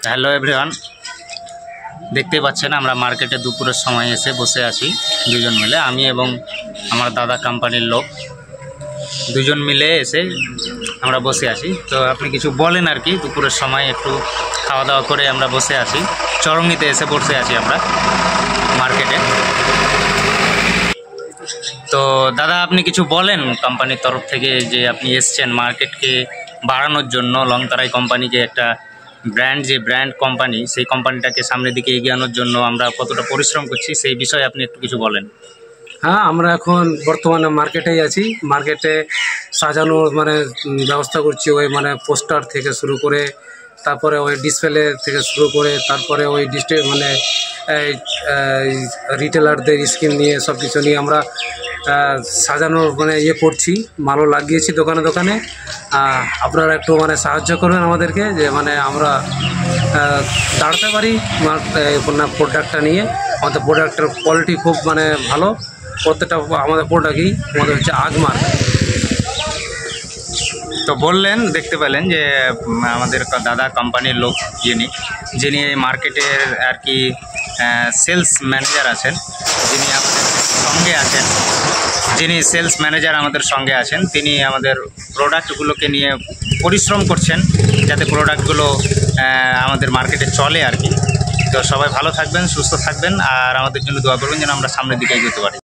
Hello everyone, দেখতে পাচ্ছেন আমরা মার্কেটে দুপুরের সময় এসে বসে আছি দুজন মিলে, আমি এবং আমার দাদা কোম্পানির লোক দুজন মিলে এসে আমরা বসে আছি। তো আপনি কিছু বলেন আর কি, দুপুরের সময় একটু খাওয়া দাওয়া করে আমরা বসে আছি, চরঙ্গিতে এসে বসে আছি আমরা মার্কেটে। তো দাদা আপনি কিছু বলেন কোম্পানির তরফ থেকে, যে আপনি এসছেন মার্কেটকে বাড়ানোর জন্য, লংতারাই কোম্পানিকে একটা ব্র্যান্ড কোম্পানি, সেই কোম্পানিটাকে সামনের দিকে এগিয়ে আনার জন্য আমরা কতটা পরিশ্রম করছি সেই বিষয়ে আপনি একটু কিছু বলেন। হ্যাঁ, আমরা এখন বর্তমানে মার্কেটেই আছি। মার্কেটে সাজানোর ব্যবস্থা করছি, ওই পোস্টার থেকে শুরু করে, তারপরে ওই ডিসপ্লে থেকে শুরু করে, তারপরে ওই রিটেলারদের স্কিম নিয়ে সব কিছু নিয়ে আমরা সাজানোর করছি, মালও লাগিয়েছি দোকানে দোকানে। আপনারা একটু সাহায্য করবেন আমাদেরকে, যে আমরা দাঁড়াতে পারি প্রোডাক্টটা নিয়ে। আমাদের প্রোডাক্টের কোয়ালিটি খুব ভালো, প্রত্যেকটা আমাদের প্রোডাক্টই আমাদের হচ্ছে আগমার্ক। তো বললেন, দেখতে পেলেন যে আমাদের দাদা কোম্পানির লোক যিনি এই মার্কেটের আর কি সেলস ম্যানেজার আছেন, যিনি আমাদের সঙ্গে আছেন, আমাদের সঙ্গে আছেন, তিনি আমাদের প্রোডাক্টগুলোকে নিয়ে পরিশ্রম করছেন যাতে প্রোডাক্টগুলো আমাদের মার্কেটে চলে আর কি। তো সবাই ভালো থাকবেন, সুস্থ থাকবেন, আর আমাদের জন্য দোয়া করবেন যেন আমরা সামনের দিকে এগোতে পারি।